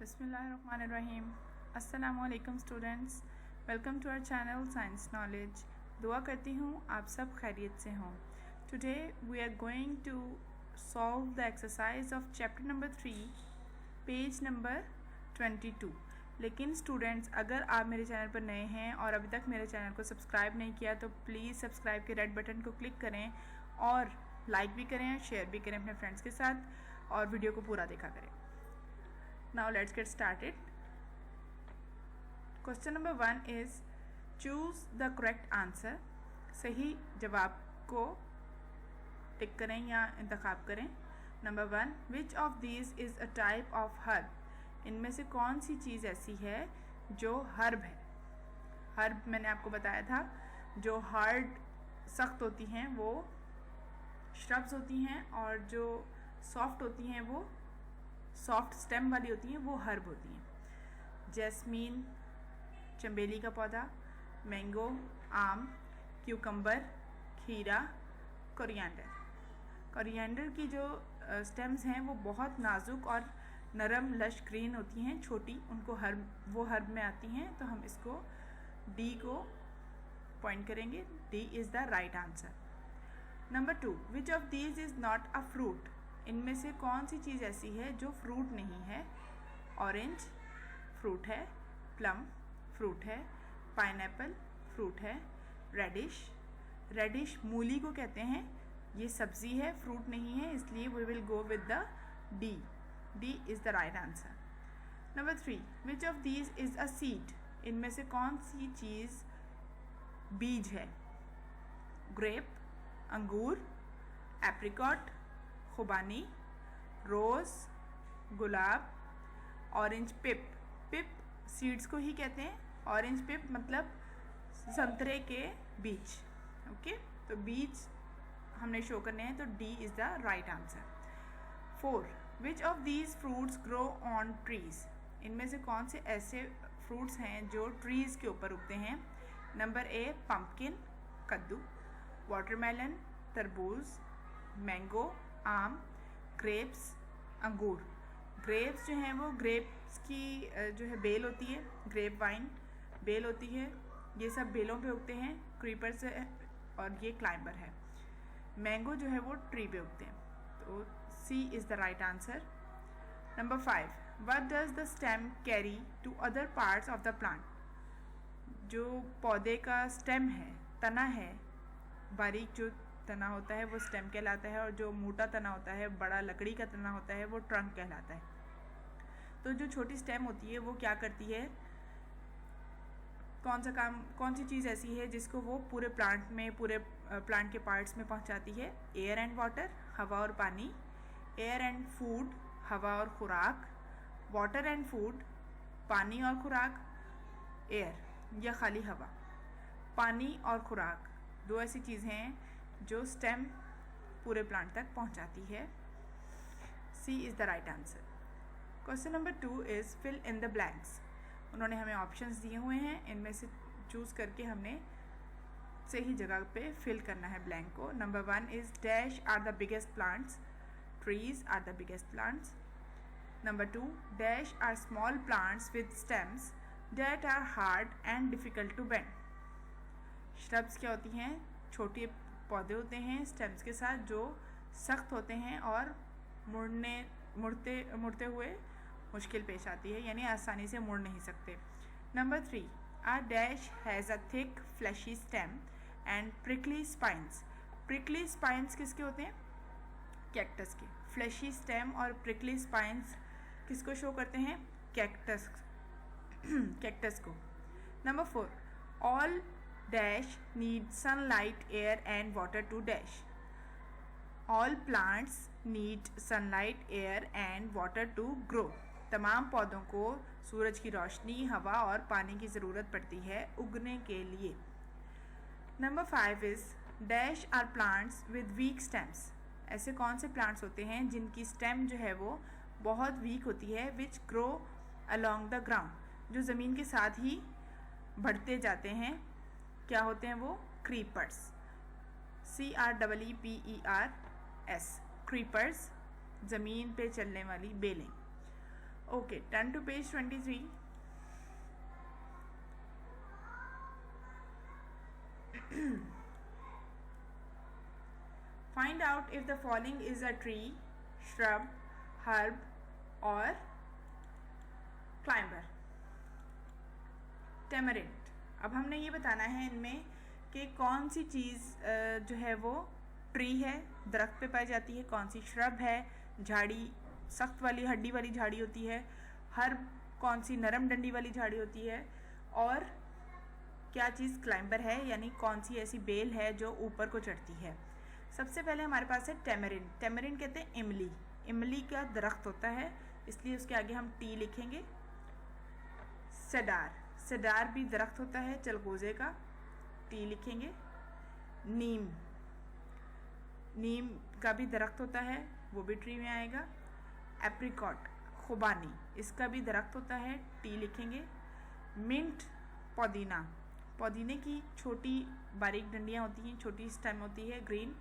बिस्मिल्लाहिर्रहमानिर्रहीम। अस्सलामु अलैकुम students, welcome to our channel science knowledge. दुआ करती हूँ आप सब खैरियत से हों। Today we are going to solve the exercise of chapter number 3 page number 22। लेकिन स्टूडेंट्स, अगर आप मेरे चैनल पर नए हैं और अभी तक मेरे चैनल को सब्सक्राइब नहीं किया तो प्लीज़ सब्सक्राइब के रेड बटन को क्लिक करें और लाइक भी करें, शेयर भी करें अपने फ्रेंड्स के साथ और वीडियो को पूरा देखा करें। Now let's get started. Question number 1 is choose the correct answer. सही जवाब को टिक करें या इंतखाब करें। Number 1, which of these is a type of herb? इनमें से कौन सी चीज़ ऐसी है जो हर्ब है। हर्ब मैंने आपको बताया था, जो हार्ड सख्त होती हैं वो श्रब्स होती हैं और जो सॉफ्ट होती हैं वो सॉफ्ट स्टेम वाली होती हैं वो हर्ब होती हैं। जैस्मीन, चंबेली का पौधा, मैंगो, आम, क्यूकम्बर, खीरा, कोरिएंडर। कोरिएंडर की जो स्टेम्स हैं वो बहुत नाजुक और नरम लश ग्रीन होती हैं, छोटी, उनको वो हर्ब में आती हैं। तो हम इसको डी को पॉइंट करेंगे। D is the right answer. Number 2, which of these is not a fruit? इनमें से कौन सी चीज़ ऐसी है जो फ्रूट नहीं है? ऑरेंज फ्रूट है, प्लम फ्रूट है, पाइनएप्पल फ्रूट है, रेडिश मूली को कहते हैं, ये सब्जी है, फ्रूट नहीं है, इसलिए we will go with the D. D is the right answer. Number 3, which of these is a seed? इनमें से कौन सी चीज़ बीज है? ग्रेप, अंगूर, एप्रिकॉट, खुबानी, रोज़, गुलाब, ऑरेंज पिप। पिप सीड्स को ही कहते हैं। ऑरेंज पिप मतलब संतरे के बीज। ओके, तो बीज हमने शो करने हैं, तो D is the right answer. 4, which of these fruits grow on trees? इनमें से कौन से ऐसे फ्रूट्स हैं जो ट्रीज़ के ऊपर उगते हैं? नंबर ए, पम्पकिन कद्दू, वाटरमेलन तरबूज, मैंगो आम, ग्रेप्स अंगूर। ग्रेप्स जो हैं वो ग्रेप्स की जो है बेल होती है, ग्रेप वाइन बेल होती है, ये सब बेलों पे उगते हैं, क्रीपर से, और ये क्लाइंबर है। मैंगो जो है वो ट्री पे उगते हैं, तो C is the right answer. Number 5, what does the stem carry to other parts of the plant? जो पौधे का स्टेम है, तना है, बारीक जो तना होता है वो स्टेम कहलाता है और जो मोटा तना होता है, बड़ा लकड़ी का तना होता है, वो ट्रंक कहलाता है। तो जो छोटी स्टेम होती है वो क्या करती है? कौन सी चीज़ ऐसी है जिसको वो पूरे प्लांट के पार्ट्स में पहुंचाती है? एयर एंड वाटर, हवा और पानी, एयर एंड फूड, हवा और खुराक, वाटर एंड फूड, पानी और खुराक, एयर या खाली हवा। पानी और खुराक दो ऐसी चीज़ें हैं जो स्टेम पूरे प्लांट तक पहुंचाती है। C is the right answer. Question number 2 is fill in the blanks. उन्होंने हमें ऑप्शंस दिए हुए हैं, इनमें से चूज़ करके हमने सही जगह पे फिल करना है ब्लैंक को। Number 1 is dash are the biggest plants? Trees are the biggest plants. Number 2, dash are small plants with stems that are hard and difficult to bend. Shrubs क्या होती हैं? छोटे पौधे होते हैं स्टेम्स के साथ जो सख्त होते हैं और मुड़ते हुए मुश्किल पेश आती है, यानी आसानी से मुड़ नहीं सकते। Number 3, are dash has a thick fleshy stem and prickly spines. Prickly spines किसके होते हैं? कैक्टस के। फ्लैशी स्टेम और प्रिकली स्पाइंस किसको शो करते हैं? कैक्टस को। Number 4, all dash need sunlight, air and water to dash. All plants need sunlight, air and water to grow. तमाम पौधों को सूरज की रोशनी, हवा और पानी की ज़रूरत पड़ती है उगने के लिए। Number 5 is dash are plants with weak stems. ऐसे कौन से प्लांट्स होते हैं जिनकी स्टेम जो है वो बहुत वीक होती है? Which grow along the ground, जो ज़मीन के साथ ही बढ़ते जाते हैं। क्या होते हैं वो? क्रीपर्स। CREEPERS, क्रीपर्स, ज़मीन पे चलने वाली बेलें। Okay, turn to page 23. Find out if the following is a tree, shrub, herb or climber. Tamarind. अब हमने ये बताना है इनमें कि कौन सी चीज़ जो है वो ट्री है, दरख्त पे पाई जाती है, कौन सी श्रब है, झाड़ी सख्त वाली हड्डी वाली झाड़ी होती है, हर्ब कौन सी नरम डंडी वाली झाड़ी होती है, और क्या चीज़ क्लाइंबर है यानी कौन सी ऐसी बेल है जो ऊपर को चढ़ती है. सबसे पहले हमारे पास है टेमरिन. टेमरिन कहते हैं इमली. इमली का दरख्त होता है, इसलिए उसके आगे हम टी लिखेंगे. सेडार. सेडार भी दरख्त होता है चलगोजे का, टी लिखेंगे. नीम. नीम का भी दरख्त होता है, वो भी ट्री में आएगा. एप्रिकॉट. खुबानी, इसका भी दरख्त होता है, टी लिखेंगे. मिंट. पुदीना. पुदीने की छोटी बारीक डंडियाँ होती हैं, छोटी स्टेम होती है ग्रीन,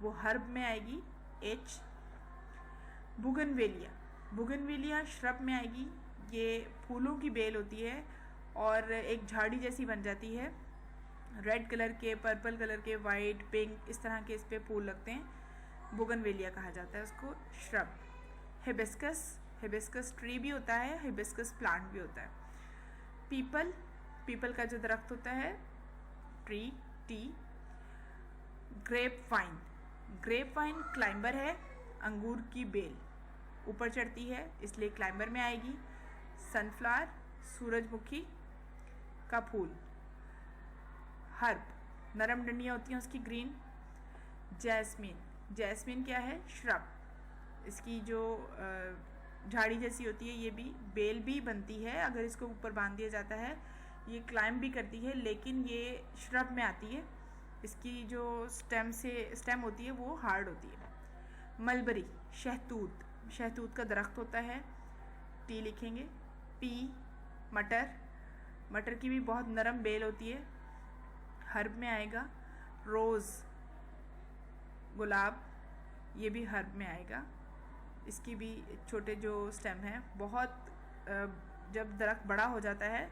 वो हर्ब में आएगी, एच. बुगनवेलिया. बुगनवेलिया श्रब में आएगी. ये फूलों की बेल होती है और एक झाड़ी जैसी बन जाती है. रेड कलर के, पर्पल कलर के, वाइट, पिंक, इस तरह के इस पे फूल लगते हैं. बुगनवेलिया कहा जाता है उसको, श्रब. हिबिस्कस. हिबिस्कस ट्री भी होता है, हिबिस्कस प्लांट भी होता है. पीपल. पीपल का जो दरख्त होता है, tree, T. Grape vine. Grape vine climber है, अंगूर की बेल ऊपर चढ़ती है इसलिए क्लाइंबर में आएगी. सनफ्लावर. सूरजमुखी का फूल. हर्ब. नरम डंडियाँ होती हैं उसकी, ग्रीन. जैस्मीन. जैस्मीन क्या है, श्रब. इसकी जो झाड़ी जैसी होती है, ये भी बेल भी बनती है, अगर इसको ऊपर बांध दिया जाता है ये क्लाइंब भी करती है, लेकिन ये श्रब में आती है. इसकी जो स्टेम होती है वो हार्ड होती है. मलबरी. शहतूत. शहतूत का दरख्त होता है, टी लिखेंगे. पी. मटर. मटर की भी बहुत नरम बेल होती है, हर्ब में आएगा. रोज़. गुलाब, ये भी हर्ब में आएगा. इसकी भी छोटे जो स्टेम हैं, बहुत जब दरख्त बड़ा हो जाता है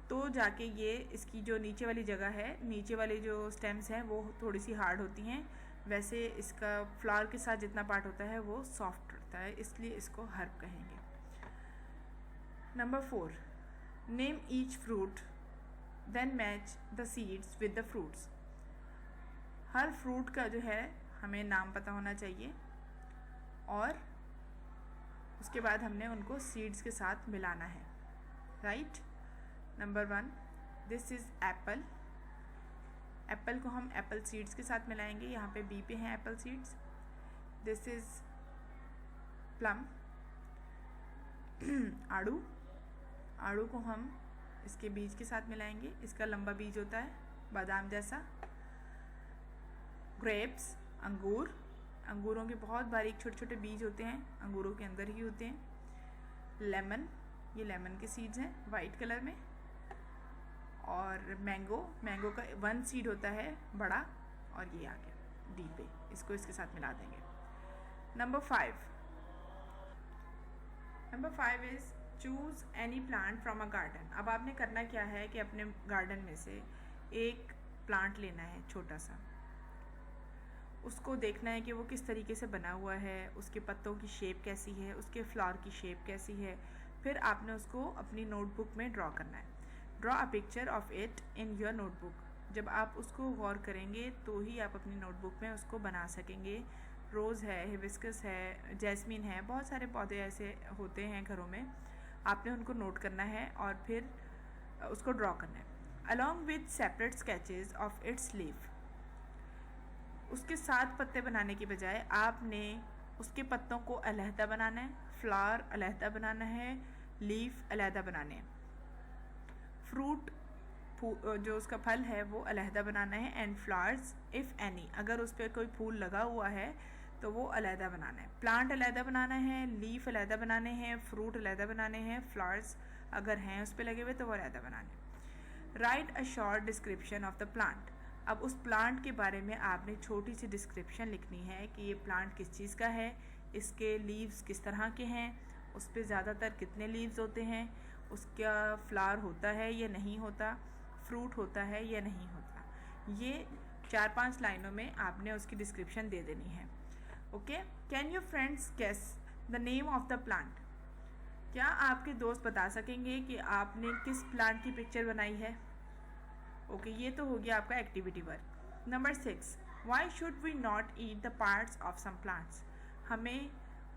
तो जाके ये इसकी जो नीचे वाली जगह है, नीचे वाली जो स्टेम्स हैं वो थोड़ी सी हार्ड होती हैं. वैसे इसका फ्लावर के साथ जितना पार्ट होता है वो सॉफ्ट होता है, इसलिए इसको हर्ब कहेंगे. Number 4. Name each fruit then match the seeds with the fruits. हर फ्रूट का जो है हमें नाम पता होना चाहिए और उसके बाद हमने उनको सीड्स के साथ मिलाना है. Right. Number 1, this is Apple. Apple को हम एप्पल सीड्स के साथ मिलाएंगे, यहाँ पे बी पे हैं Apple seeds. This is plum. आड़ू. आड़ू को हम इसके बीज के साथ मिलाएंगे, इसका लंबा बीज होता है बादाम जैसा. ग्रेप्स. अंगूर. अंगूरों के बहुत बारीक छोटे छोटे बीज होते हैं, अंगूरों के अंदर ही होते हैं. लेमन. ये लेमन के सीड्स हैं वाइट कलर में. और मैंगो. मैंगो का 1 सीड होता है बड़ा, और ये आ गया डी पे, इसको इसके साथ मिला देंगे. Number 5. Number 5 is choose any plant from a garden. अब आपने करना क्या है कि अपने गार्डन में से एक प्लांट लेना है छोटा सा, उसको देखना है कि वो किस तरीके से बना हुआ है, उसके पत्तों की शेप कैसी है, उसके फ्लावर की शेप कैसी है. फिर आपने उसको अपनी नोटबुक में ड्रॉ करना है. Draw a picture of it in your notebook. जब आप उसको गौर करेंगे तो ही आप अपनी नोटबुक में उसको बना सकेंगे. रोज़ है, हिबिस्कस है, जैस्मीन है, बहुत सारे पौधे ऐसे होते हैं घरों में. आपने उनको नोट करना है और फिर उसको ड्रॉ करना है. Along with separate sketches of its leaf. उसके 7 पत्ते बनाने की बजाय आपने उसके पत्तों को अलहदा बनाना है, फ्लावर अलहदा बनाना है, लीफ अलहदा बनाने हैं. फ्रूट जो उसका फल है वो अलहदा बनाना है. एंड फ्लावर्स इफ़ एनी, अगर उस पर कोई फूल लगा हुआ है तो वो अलहदा बनाना है. प्लांट अलहदा बनाना है, लीफ अलहदा बनाने हैं, फ्रूट अलहदा बनाने हैं, फ्लावर्स अगर हैं उस पर लगे हुए तो वो अलहदा बनाने. Right a short description of the plant. अब उस प्लांट के बारे में आपने छोटी सी डिस्क्रिप्शन लिखनी है कि ये प्लांट किस चीज़ का है, इसके लीव्स किस तरह के हैं, उस पर ज़्यादातर कितने लीव्स होते हैं, उसका फ्लावर होता है या नहीं होता, फ्रूट होता है या नहीं होता। ये 4-5 लाइनों में आपने उसकी डिस्क्रिप्शन दे देनी है। Okay, can you friends guess the name of the plant? क्या आपके दोस्त बता सकेंगे कि आपने किस प्लांट की पिक्चर बनाई है? ओके, ये तो हो गया आपका activity work. Number 6, why should we not eat the parts of some plants? हमें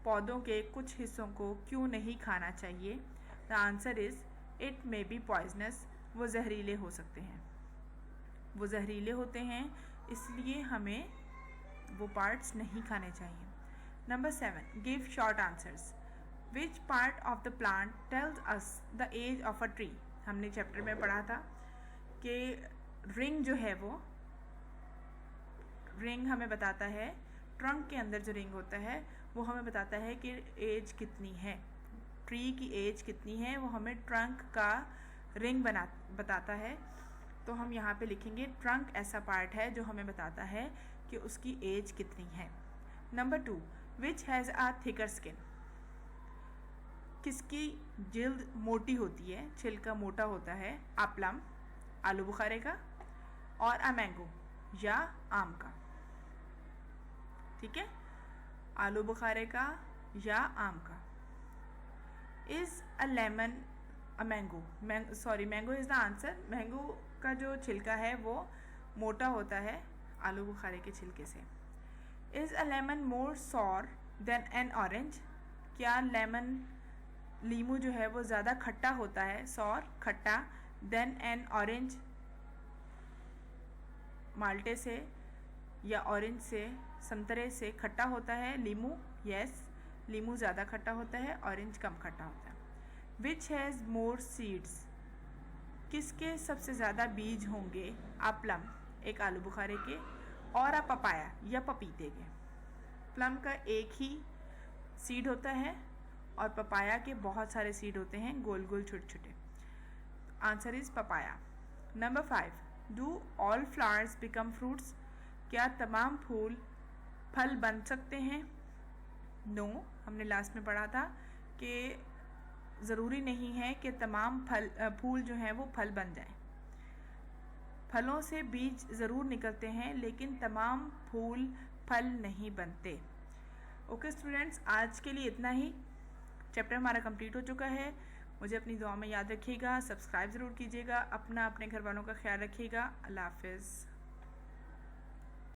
पौधों के कुछ हिस्सों को क्यों नहीं खाना चाहिए? The answer is it may be poisonous. वो जहरीले हो सकते हैं, वो जहरीले होते हैं, इसलिए हमें वो पार्ट्स नहीं खाने चाहिए। Number 7, give short answers. Which part of the plant tells us the age of a tree? हमने चैप्टर में पढ़ा था कि रिंग जो है वो रिंग हमें बताता है, ट्रंक के अंदर जो रिंग होता है वो हमें बताता है कि एज कितनी है, ट्री की एज कितनी है, वो हमें ट्रंक का रिंग बताता है। तो हम यहाँ पे लिखेंगे ट्रंक ऐसा पार्ट है जो हमें बताता है कि उसकी एज कितनी है। Number 2, which has a thicker skin? किसकी जिल्द मोटी होती है, छिलका मोटा होता है? अ प्लम, आलू बुखारे का, और अ मैंगो या आम का। ठीक है, आलू बुखारे का या आम का। Is a lemon a mango? Mango is the answer. Mango का जो छिलका है वो मोटा होता है आलू बुखारे के छिलके से। Is a lemon more sour than an orange? क्या लीमू जो है वो ज़्यादा खट्टा होता है, सॉर खट्टा, देन एन ऑरेंज माल्टे से या ऑरेंज से, संतरे से खट्टा होता है लीमू? यस, लीमू ज़्यादा खट्टा होता है, ऑरेंज कम खट्टा होता है। Which has more seeds? किसके सबसे ज़्यादा बीज होंगे? अ प्लम, एक आलू बुखारे के, और अ पपाया या पपीते के। प्लम का एक ही सीड होता है और पपाया के बहुत सारे सीड होते हैं, गोल गोल छोटे छोटे। Answer is papaya. Number 5, do all flowers become fruits? क्या तमाम फूल फल बन सकते हैं? नो, हमने लास्ट में पढ़ा था कि ज़रूरी नहीं है कि तमाम फूल जो हैं वो फल बन जाएं। फलों से बीज ज़रूर निकलते हैं लेकिन तमाम फूल फल नहीं बनते। ओके स्टूडेंट्स, आज के लिए इतना ही। चैप्टर हमारा कंप्लीट हो चुका है। मुझे अपनी दुआ में याद रखिएगा, सब्सक्राइब ज़रूर कीजिएगा, अपने घर वालों का ख्याल रखिएगा। अल्लाह हाफ़िज़।